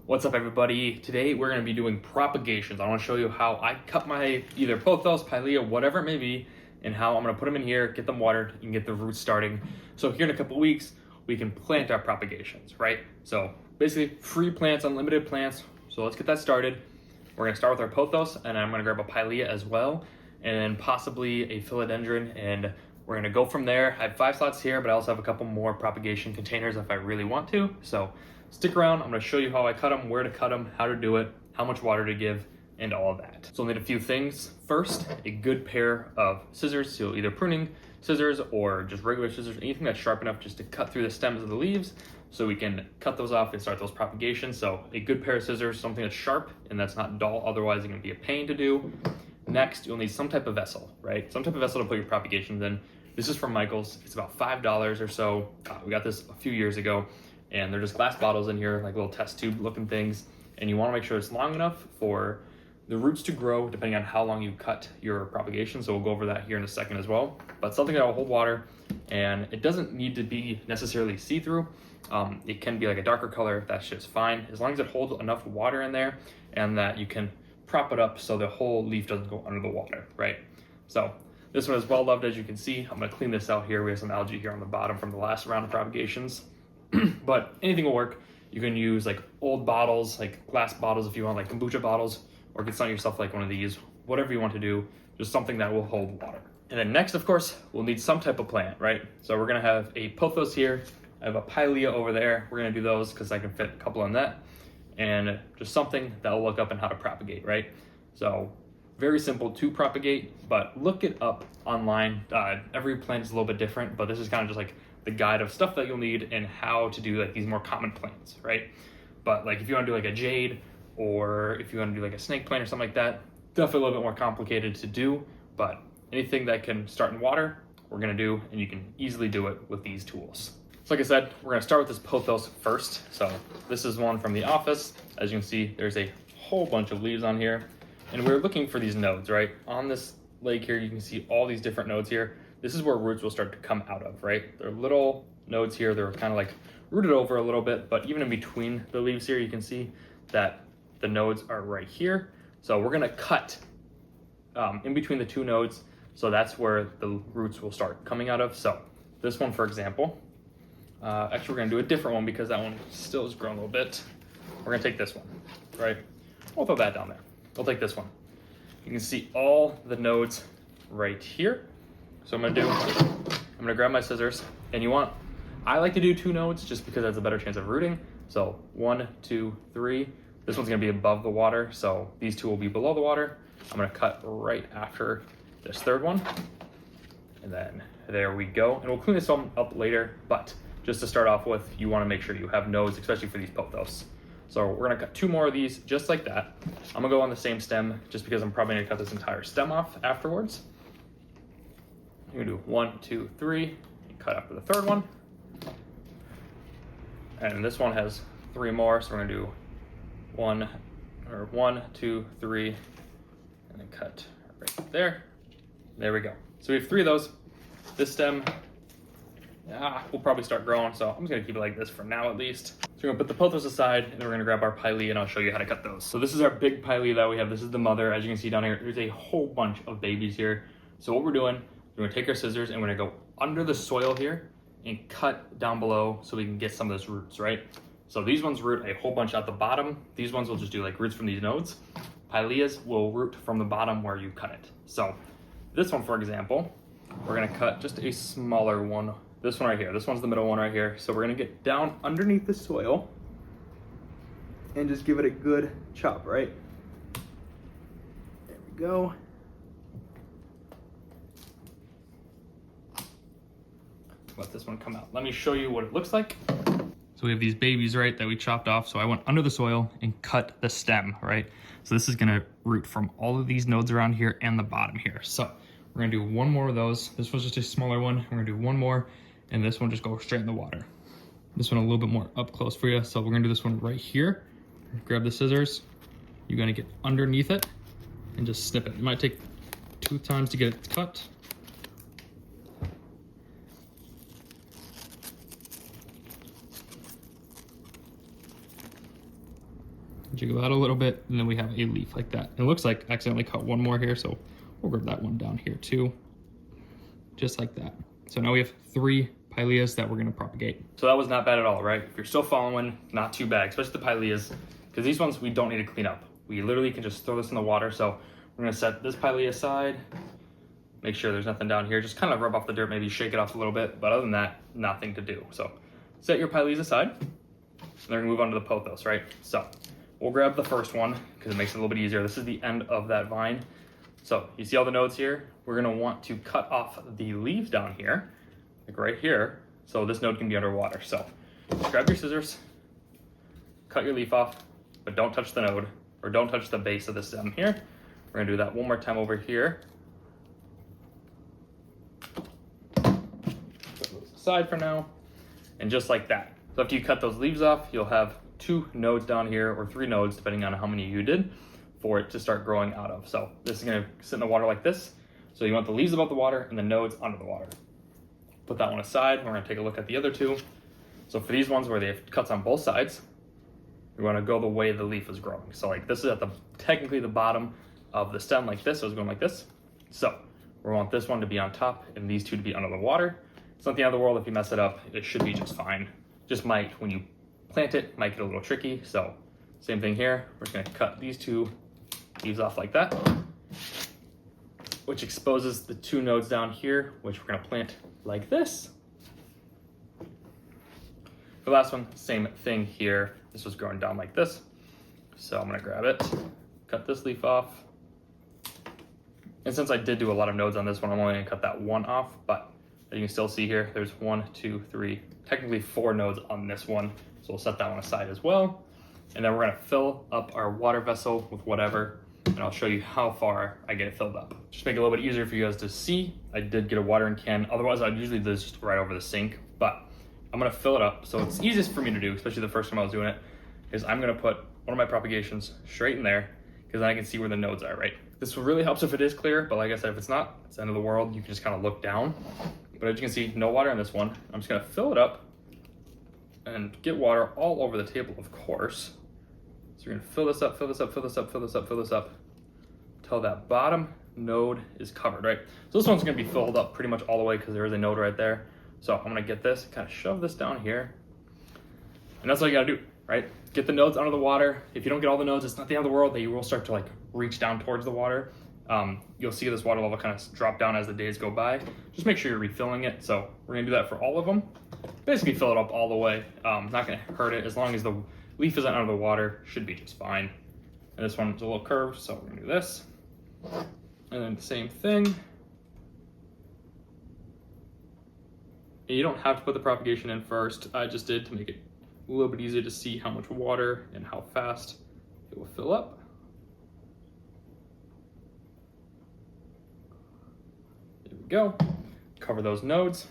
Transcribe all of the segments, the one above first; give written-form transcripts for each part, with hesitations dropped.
What's up, everybody? Today we're going to be doing propagations. I want to show you how I cut my either Pothos, Pilea, whatever it may be, and how I'm going to put them in here, get them watered, and get the roots starting. So here in a couple of weeks, we can plant our propagations, right? So basically free plants, unlimited plants. So let's get that started. We're going to start with our Pothos, and I'm going to grab a Pilea as well, and then possibly a philodendron, and we're going to go from there. I have 5 slots here, but I also have a couple more propagation containers if I really want to. So stick around. I'm going to show you how I cut them, where to cut them, how to do it, how much water to give, and all of that. So I'll need a few things. First, a good pair of scissors, so either pruning scissors or just regular scissors, anything that's sharp enough just to cut through the stems of the leaves so we can cut those off and start those propagations. So a good pair of scissors, something that's sharp and that's not dull, otherwise it's going to be a pain to do. Next, you'll need some type of vessel, right? Some type of vessel to put your propagations in. This is from Michael's. It's about $5 or so. We got this a few years ago, and they're just glass bottles in here, like little test tube looking things. And you want to make sure it's long enough for the roots to grow, depending on how long you cut your propagation. So we'll go over that here in a second as well. But something that will hold water, and it doesn't need to be necessarily see-through. It can be like a darker color. That's just fine, as long as it holds enough water in there and that you can prop it up so the whole leaf doesn't go under the water, right? So this one is well loved, as you can see. I'm gonna clean this out here. We have some algae here on the bottom from the last round of propagations. But anything will work. You can use like old bottles, like glass bottles if you want, like kombucha bottles, or get some yourself like one of these, whatever you want to do, just something that will hold water. And then next, of course, we'll need some type of plant, right? So we're gonna have a Pothos here. I have a Pilea over there. We're gonna do those because I can fit a couple on that. And just something that will look up and how to propagate, right? So very simple to propagate, but look it up online. Every plant is a little bit different, but this is kind of just like the guide of stuff that you'll need and how to do like these more common plants, right? But like if you want to do like a jade, or if you want to do like a snake plant or something like that, definitely a little bit more complicated to do, but anything that can start in water, we're gonna do, and you can easily do it with these tools. So like I said, we're gonna start with this Pothos first. So this is one from the office. As you can see, there's a whole bunch of leaves on here. And we're looking for these nodes, right? On this leg here, you can see all these different nodes here. This is where roots will start to come out of, right? They're little nodes here. They're kind of like rooted over a little bit, but even in between the leaves here, you can see that the nodes are right here. So we're gonna cut in between the two nodes. So that's where the roots will start coming out of. So this one, for example, actually we're gonna do a different one because that one still is grown a little bit. We're gonna take this one, right? We'll put that down there. We'll take this one. You can see all the nodes right here. So I'm gonna grab my scissors, and I like to do 2 nodes just because that's a better chance of rooting. So 1, 2, 3. This one's gonna be above the water, so these 2 will be below the water. I'm gonna cut right after this 3rd one. And then there we go. And we'll clean this one up later, but just to start off with, you wanna make sure you have nodes, especially for these Pothos. So we're gonna cut 2 more of these just like that. I'm gonna go on the same stem just because I'm probably gonna cut this entire stem off afterwards. You're gonna do 1, 2, 3, and cut after the 3rd one. And this one has 3 more, so we're gonna do 1, 2, 3, and then cut right there. There we go. So we have 3 of those. This stem, will probably start growing, so I'm just gonna keep it like this for now at least. So we're gonna put the Pothos aside, and then we're gonna grab our Pilea, and I'll show you how to cut those. So this is our big Pilea that we have. This is the mother. As you can see down here, there's a whole bunch of babies here. So what we're doing, we're gonna take our scissors, and we're gonna go under the soil here and cut down below so we can get some of those roots, right? So these ones root a whole bunch at the bottom. These ones will just do like roots from these nodes. Pileas will root from the bottom where you cut it. So this one, for example, we're gonna cut just a smaller one. This one right here. This one's the middle one right here. So we're gonna get down underneath the soil and just give it a good chop, right? There we go. Let this one come out. Let me show you what it looks like. So we have these babies, right, that we chopped off. So I went under the soil and cut the stem, right? So this is gonna root from all of these nodes around here and the bottom here. So we're gonna do 1 more of those. This one's just a smaller one. We're gonna do 1 more, and this one just goes straight in the water. This one a little bit more up close for you. So we're gonna do this one right here. Grab the scissors. You're gonna get underneath it and just snip it. It might take 2 times to get it cut. jiggle out a little bit, and then we have a leaf like that. It looks like I accidentally cut one more here, so we'll grab that one down here too, just like that. So now we have 3 Pileas that we're gonna propagate. So that was not bad at all, right? If you're still following, not too bad, especially the Pileas, because these ones we don't need to clean up. We literally can just throw this in the water. So we're gonna set this Pilea aside, make sure there's nothing down here, just kind of rub off the dirt, maybe shake it off a little bit, but other than that, nothing to do. So set your Pileas aside, and then we're gonna move on to the Pothos, right? So we'll grab the first one, because it makes it a little bit easier. This is the end of that vine. So you see all the nodes here? We're gonna want to cut off the leaves down here, like right here, so this node can be underwater. So just grab your scissors, cut your leaf off, but don't touch the node, or don't touch the base of the stem here. We're gonna do that one more time over here. Put those aside for now, and just like that. So after you cut those leaves off, you'll have 2 nodes down here, or 3 nodes, depending on how many you did, for it to start growing out of. So this is gonna sit in the water like this. So you want the leaves above the water and the nodes under the water. Put that one aside. We're gonna take a look at the other 2. So for these ones where they have cuts on both sides, we wanna go the way the leaf is growing. So like this is at the, technically the bottom of the stem like this, so it's going like this. So we want this one to be on top and these 2 to be under the water. It's not the end of the world if you mess it up. It should be just fine. Just might, when you plant it, might get a little tricky. So same thing here. We're just gonna cut these 2 leaves off like that, which exposes the 2 nodes down here, which we're gonna plant like this. For the last one, same thing here. This was growing down like this. So I'm gonna grab it, cut this leaf off. And since I did do a lot of nodes on this one, I'm only gonna cut that one off, but as you can still see here, there's 1, 2, 3, technically 4 nodes on this one. So we'll set that one aside as well. And then we're gonna fill up our water vessel with whatever, and I'll show you how far I get it filled up. Just make it a little bit easier for you guys to see. I did get a watering can. Otherwise, I'd usually do this just right over the sink, but I'm gonna fill it up. So it's easiest for me to do, especially the first time I was doing it, is I'm gonna put one of my propagations straight in there, because then I can see where the nodes are, right? This really helps if it is clear, but like I said, if it's not, it's the end of the world. You can just kind of look down. But as you can see, no water on this one. I'm just gonna fill it up and get water all over the table, of course. So you're gonna fill this up, fill this up, fill this up, fill this up, fill this up, until that bottom node is covered, right? So this one's gonna be filled up pretty much all the way because there is a node right there. So I'm gonna get this, kind of shove this down here. And that's all you gotta do, right? Get the nodes under the water. If you don't get all the nodes, it's not the end of the world. That you will start to like reach down towards the water. You'll see this water level kind of drop down as the days go by. Just make sure you're refilling it. So we're gonna do that for all of them. Basically fill it up all the way. Not gonna hurt it as long as the leaf isn't under the water, should be just fine. And this one's a little curved, so we're gonna do this. And then the same thing. And you don't have to put the propagation in first. I just did to make it a little bit easier to see how much water and how fast it will fill up. There we go. Cover those nodes.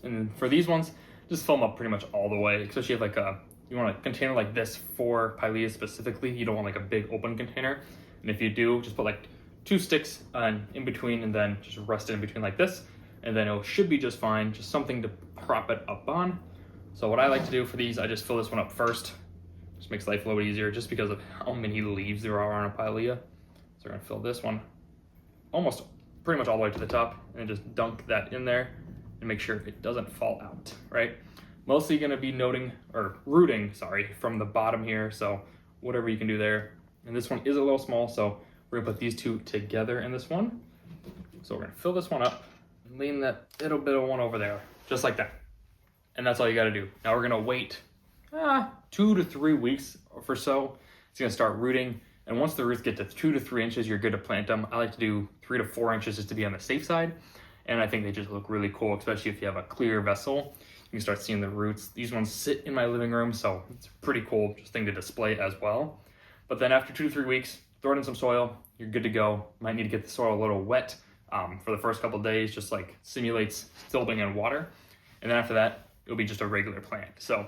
And for these ones, just fill them up pretty much all the way, especially if like you want a container like this for Pilea specifically. You don't want like a big open container. And if you do, just put like 2 sticks in between and then just rest it in between like this. And then it should be just fine, just something to prop it up on. So what I like to do for these, I just fill this one up first. Just makes life a little bit easier just because of how many leaves there are on a Pilea. So we're gonna fill this one almost pretty much all the way to the top and just dunk that in there and make sure it doesn't fall out, right? Mostly gonna be rooting, from the bottom here. So whatever you can do there. And this one is a little small, so we're gonna put these 2 together in this one. So we're gonna fill this one up and lean that little bit of one over there, just like that. And that's all you gotta do. Now we're gonna wait 2 to 3 weeks or so. It's gonna start rooting. And once the roots get to 2 to 3 inches, you're good to plant them. I like to do 3 to 4 inches just to be on the safe side. And I think they just look really cool, especially if you have a clear vessel. You can start seeing the roots. These ones sit in my living room, so it's pretty cool just thing to display as well. But then after 2 to 3 weeks, throw it in some soil, you're good to go. Might need to get the soil a little wet for the first couple of days, just like simulates silting in water. And then after that, it'll be just a regular plant. So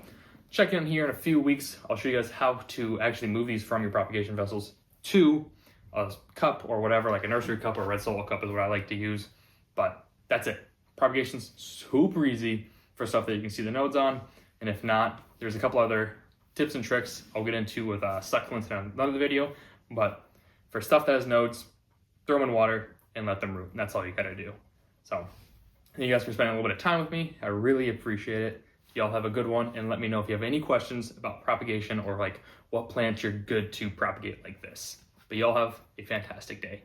check in here in a few weeks. I'll show you guys how to actually move these from your propagation vessels to a cup or whatever, like a nursery cup or a red soil cup is what I like to use. But that's it. Propagation's super easy for stuff that you can see the nodes on. And if not, there's a couple other tips and tricks I'll get into with succulents in another video, but for stuff that has nodes, throw them in water and let them root. And that's all you gotta do. So thank you guys for spending a little bit of time with me. I really appreciate it. Y'all have a good one, and let me know if you have any questions about propagation or like what plants you're good to propagate like this. But y'all have a fantastic day.